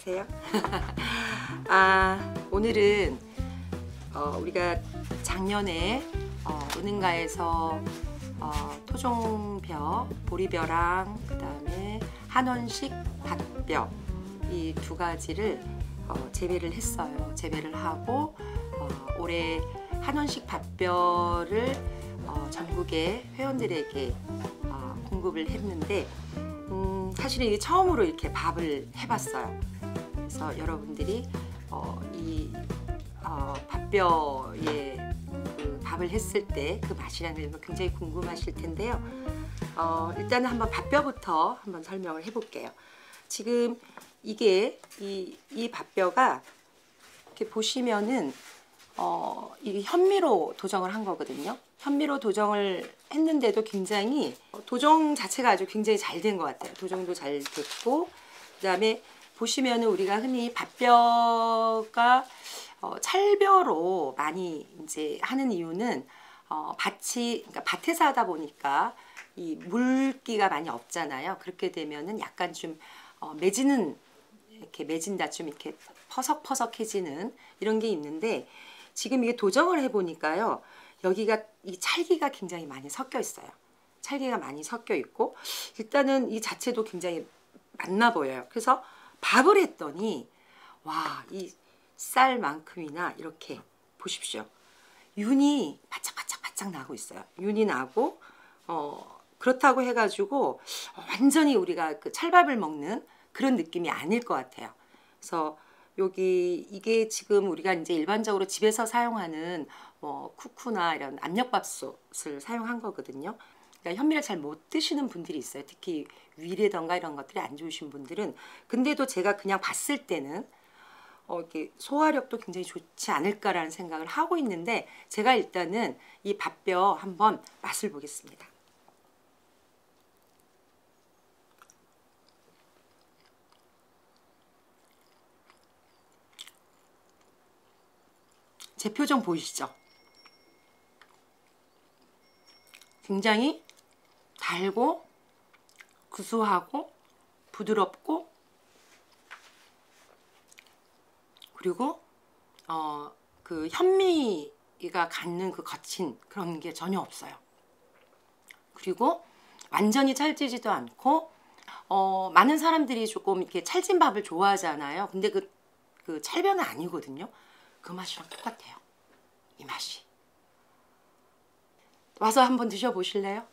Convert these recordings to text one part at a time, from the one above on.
안녕하세요. 오늘은 우리가 작년에 은흥가에서 토종벼, 보리벼랑 그 다음에 한원식 밭벼 이 두 가지를 재배를 했어요. 재배를 하고 올해 한원식 밭벼를 전국의 회원들에게 공급을 했는데 사실은 이게 처음으로 이렇게 밥을 해봤어요. 그래서 여러분들이 이 밭벼에 그 밥을 했을 때 그 맛이라는 걸 굉장히 궁금하실 텐데요. 일단은 한번 밭벼부터 한번 설명을 해볼게요. 지금 이게 이 밭벼가 이렇게 보시면은 이게 현미로 도정을 한 거거든요. 현미로 도정을 했는데도 굉장히 도정 자체가 아주 굉장히 잘 된 것 같아요. 도정도 잘 됐고, 그 다음에 보시면은 우리가 흔히 밭벼가 찰벼로 많이 이제 하는 이유는 그러니까 밭에서 하다 보니까 이 물기가 많이 없잖아요. 그렇게 되면은 약간 좀 매지는 이렇게 매진다, 좀 이렇게 퍼석퍼석해지는 이런 게 있는데, 지금 이게 도정을 해보니까요, 여기가 이 찰기가 굉장히 많이 섞여 있어요. 찰기가 많이 섞여 있고, 일단은 이 자체도 굉장히 맛나 보여요. 그래서 밥을 했더니 와, 이 쌀만큼이나 이렇게 보십시오. 윤이 바짝바짝 나고 있어요. 윤이 나고 그렇다고 해가지고 완전히 우리가 그 찰밥을 먹는 그런 느낌이 아닐 것 같아요. 그래서 이게 지금 우리가 이제 일반적으로 집에서 사용하는 쿠쿠나 이런 압력밥솥을 사용한 거거든요. 그러니까 현미를 잘 못 드시는 분들이 있어요. 특히 위라던가 이런 것들이 안 좋으신 분들은. 근데도 제가 그냥 봤을 때는 이렇게 소화력도 굉장히 좋지 않을까라는 생각을 하고 있는데, 제가 일단은 이 밭벼 한번 맛을 보겠습니다. 제 표정 보이시죠? 굉장히 달고 구수하고 부드럽고, 그리고 그 현미가 갖는 그 거친 그런 게 전혀 없어요. 그리고 완전히 찰지지도 않고, 많은 사람들이 조금 이렇게 찰진 밥을 좋아하잖아요. 근데 그 찰벼는 아니거든요. 그 맛이랑 똑같아요. 이 맛이. 와서 한번 드셔보실래요?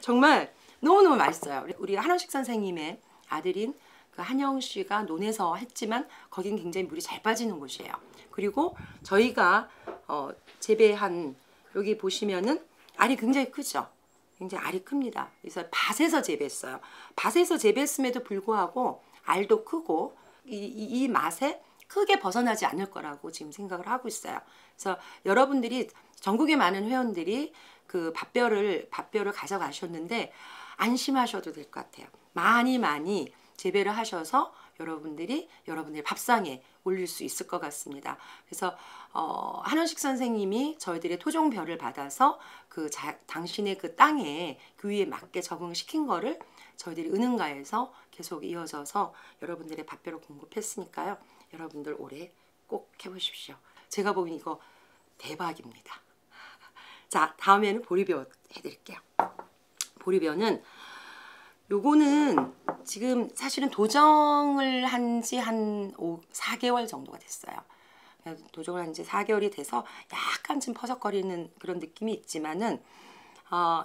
정말 너무너무 맛있어요. 우리 한원식 선생님의 아들인 그 한영 씨가 논에서 했지만 거긴 굉장히 물이 잘 빠지는 곳이에요. 그리고 저희가 재배한, 여기 보시면은 알이 굉장히 크죠. 굉장히 알이 큽니다. 그래서 밭에서 재배했어요. 밭에서 재배했음에도 불구하고 알도 크고 이 맛에 크게 벗어나지 않을 거라고 지금 생각을 하고 있어요. 그래서 여러분들이, 전국의 많은 회원들이 그 밭벼를 가져가셨는데 안심하셔도 될 것 같아요. 많이 재배를 하셔서 여러분들의 밥상에 올릴 수 있을 것 같습니다. 그래서 한원식 선생님이 저희들의 토종벼를 받아서 당신의 그 땅에 그 위에 맞게 적응시킨 거를 저희들이 은흥가에서 계속 이어져서 여러분들의 밭벼를 공급했으니까요. 여러분들 올해 꼭 해보십시오. 제가 보기엔 이거 대박입니다. 자, 다음에는 보리벼 해드릴게요. 보리벼는 요거는 지금 사실은 도정을 한 지 한 4개월 정도가 됐어요. 도정을 한 지 4개월이 돼서 약간 좀 퍼석거리는 그런 느낌이 있지만은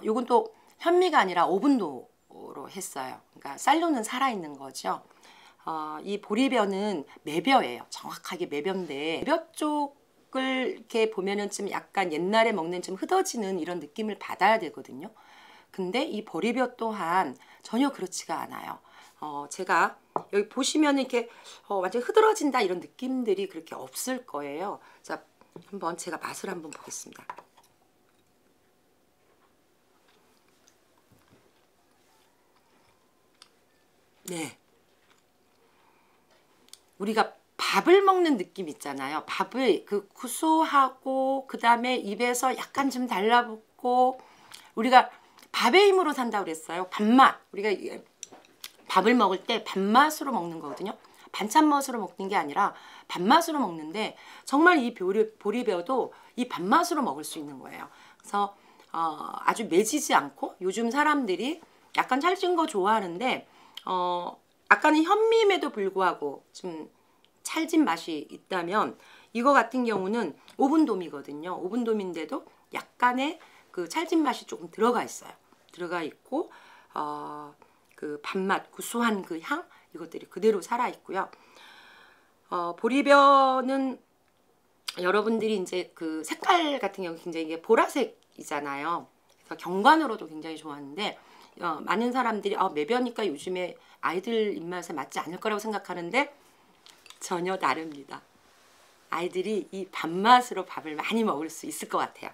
요건 또 현미가 아니라 오븐도로 했어요. 그러니까 쌀로는 살아있는 거죠. 이 보리벼는 매벼예요. 정확하게 매벼인데, 매벼 쪽을 이렇게 보면은 좀 약간 옛날에 먹는 좀 흐더지는 이런 느낌을 받아야 되거든요. 근데 이 보리벼 또한 전혀 그렇지가 않아요. 제가 여기 보시면 이렇게 완전 흐드러진다 이런 느낌들이 그렇게 없을 거예요. 자, 한번 제가 맛을 한번 보겠습니다. 네. 우리가 밥을 먹는 느낌 있잖아요. 밥을 그 구수하고 그 다음에 입에서 약간 좀 달라붙고, 우리가 밥의 힘으로 산다고 그랬어요. 밥맛. 우리가 밥을 먹을 때 밥맛으로 먹는 거거든요. 반찬 맛으로 먹는 게 아니라 밥맛으로 먹는데 정말 이 보리벼도 이 밥맛으로 먹을 수 있는 거예요. 그래서 아주 매지지 않고 요즘 사람들이 약간 찰진 거 좋아하는데 약간의 현미임에도 불구하고 좀 찰진 맛이 있다면 이거 같은 경우는 오븐돔이거든요. 오븐돔인데도 약간의 그 찰진 맛이 조금 들어가 있어요. 들어가 있고 그 밥맛, 구수한 그 향 이것들이 그대로 살아 있고요. 보리벼는 여러분들이 이제 그 색깔 같은 경우 굉장히 이게 보라색이잖아요. 그래서 경관으로도 굉장히 좋았는데 많은 사람들이 매벼니까 요즘에 아이들 입맛에 맞지 않을 거라고 생각하는데 전혀 다릅니다. 아이들이 이 밥맛으로 밥을 많이 먹을 수 있을 것 같아요.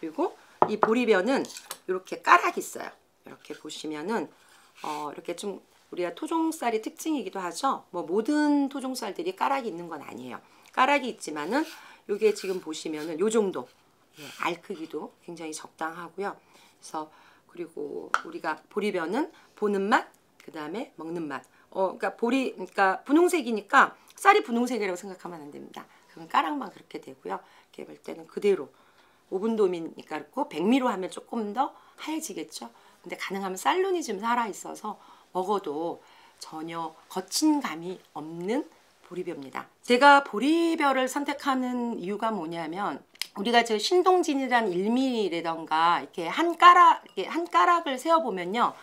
그리고 이 보리벼는 이렇게 까락이 있어요. 이렇게 보시면은 이렇게 좀 우리가 토종쌀이 특징이기도 하죠. 뭐 모든 토종쌀들이 까락이 있는 건 아니에요. 까락이 있지만은 요게 지금 보시면은 요 정도 알 크기도 굉장히 적당하고요. 그래서 그리고 우리가 보리벼는 보는 맛, 그 다음에 먹는 맛. 그러니까 분홍색이니까 쌀이 분홍색이라고 생각하면 안 됩니다. 그건 까락만 그렇게 되고요. 이렇게 볼 때는 그대로 오븐돔이니까 그렇고 백미로 하면 조금 더 하얘지겠죠. 근데 가능하면 쌀눈이 좀 살아 있어서 먹어도 전혀 거친 감이 없는 보리벼입니다. 제가 보리벼를 선택하는 이유가 뭐냐면 우리가 저 신동진이라는 1mm라던가 이렇게 한 가락을 세어 보면요.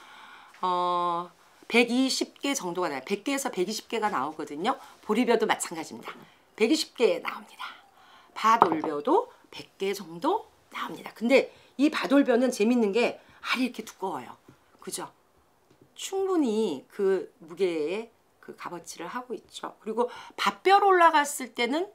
120개 정도가 나요. 100개에서 120개가 나오거든요. 보리벼도 마찬가지입니다. 120개 나옵니다. 밭올벼도 100개 정도 나옵니다. 근데 이 밭올벼는 재밌는 게 알이 이렇게 두꺼워요. 그죠? 충분히 그 무게에 그 값어치를 하고 있죠. 그리고 밭벼로 올라갔을 때는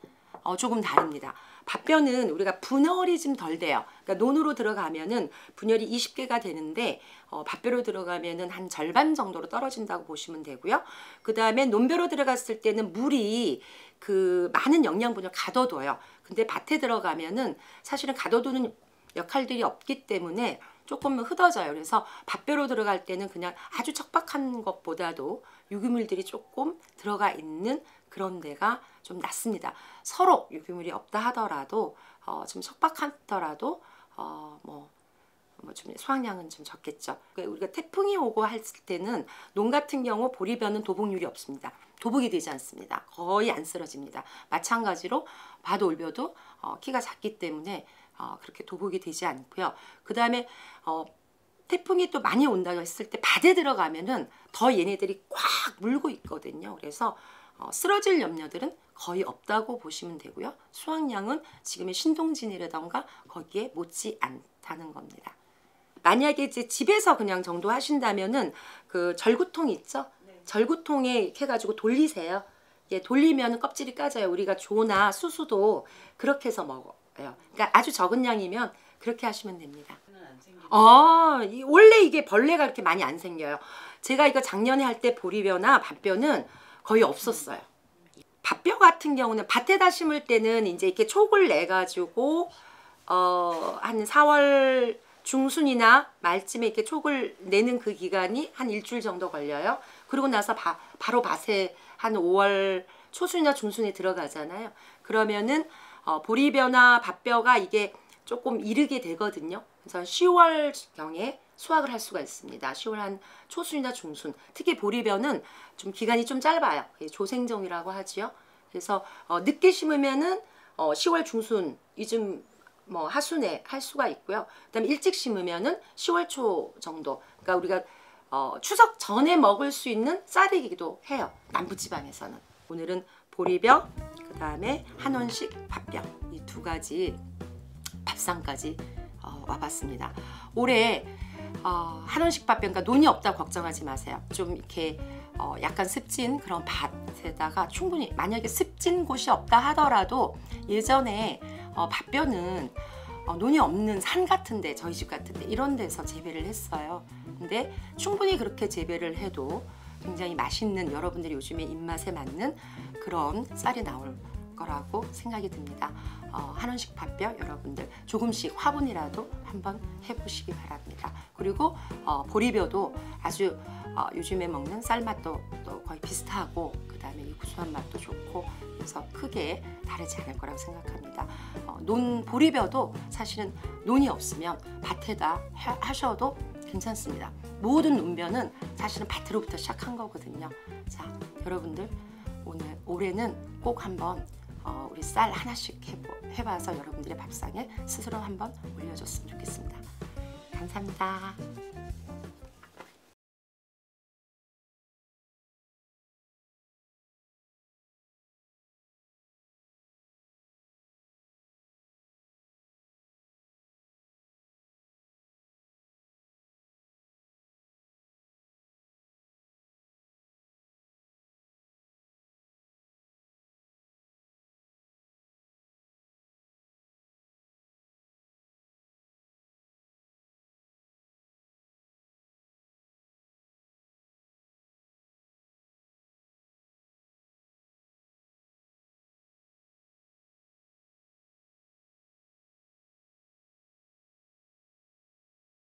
조금 다릅니다. 밭벼는 우리가 분열이 좀 덜 돼요. 그러니까 논으로 들어가면은 분열이 20개가 되는데 밭벼로 들어가면은 한 절반 정도로 떨어진다고 보시면 되고요. 그 다음에 논벼로 들어갔을 때는 물이 그 많은 영양분을 가둬둬요. 근데 밭에 들어가면은 사실은 가둬두는 역할들이 없기 때문에 조금 흩어져요. 그래서 밭벼로 들어갈 때는 그냥 아주 척박한 것보다도 유기물들이 조금 들어가 있는 그런 데가 좀 낫습니다. 서로 유기물이 없다 하더라도 좀 척박하더라도 좀 수확량은 좀 적겠죠. 우리가 태풍이 오고 했을 때는 논 같은 경우 보리벼는 도복률이 없습니다. 도복이 되지 않습니다. 거의 안 쓰러집니다. 마찬가지로 밭올벼도 키가 작기 때문에 그렇게 도복이 되지 않고요. 그 다음에 태풍이 또 많이 온다고 했을 때 밭에 들어가면은 더 얘네들이 꽉 물고 있거든요. 그래서 쓰러질 염려들은 거의 없다고 보시면 되고요. 수확량은 지금의 신동진이라던가 거기에 못지 않다는 겁니다. 만약에 이제 집에서 그냥 정도 하신다면은 그 절구통 있죠? 네. 절구통에 이렇게 해가지고 돌리세요. 예, 돌리면 껍질이 까져요. 우리가 조나 수수도 그렇게 해서 먹어요. 그러니까 아주 적은 양이면 그렇게 하시면 됩니다. 원래 이게 벌레가 그렇게 많이 안 생겨요. 제가 이거 작년에 할 때 보리벼나 밭벼는 거의 없었어요. 밭벼 같은 경우는 밭에다 심을 때는 이제 이렇게 촉을 내 가지고 한 4월 중순이나 말쯤에 이렇게 촉을 내는 그 기간이 한 일주일 정도 걸려요. 그러고 나서 바로 밭에 한 5월 초순이나 중순에 들어가잖아요. 그러면은 보리벼나 밭벼가 이게 조금 이르게 되거든요. 그래서 10월경에 수확을 할 수가 있습니다. 10월 한 초순이나 중순. 특히 보리벼는 좀 기간이 좀 짧아요. 조생정이라고 하지요. 그래서 늦게 심으면은 10월 중순 이쯤 하순에 할 수가 있고요. 그다음에 일찍 심으면은 10월 초 정도. 그러니까 우리가 추석 전에 먹을 수 있는 쌀이기도 해요. 남부지방에서는. 오늘은 보리벼, 그 다음에 한원식 밭벼 이 두 가지 밥상까지 와봤습니다. 올해 한원식 밭벼, 그러니까 논이 없다고 걱정하지 마세요. 좀 이렇게 약간 습진 그런 밭에다가 충분히 만약에 습진 곳이 없다 하더라도 예전에 밭벼는 논이 없는 산 같은데 저희 집 같은데 이런 데서 재배를 했어요. 근데 충분히 그렇게 재배를 해도 굉장히 맛있는 여러분들이 요즘에 입맛에 맞는 그런 쌀이 나올 거라고 생각이 듭니다. 한원식 밭벼 여러분들 조금씩 화분이라도 한번 해보시기 바랍니다. 그리고 보리벼도 아주 요즘에 먹는 쌀맛도 또 거의 비슷하고 그 다음에 그다음에 이 구수한 맛도 좋고 그래서 크게 다르지 않을 거라고 생각합니다. 논 보리벼도 사실은 논이 없으면 밭에다 하셔도 괜찮습니다. 모든 논벼는 사실은 밭으로부터 시작한 거거든요. 자, 여러분들 올해는 꼭 한번 우리 쌀 하나씩 해봐서 여러분들의 밥상에 스스로 한번 올려줬으면 좋겠습니다. 감사합니다.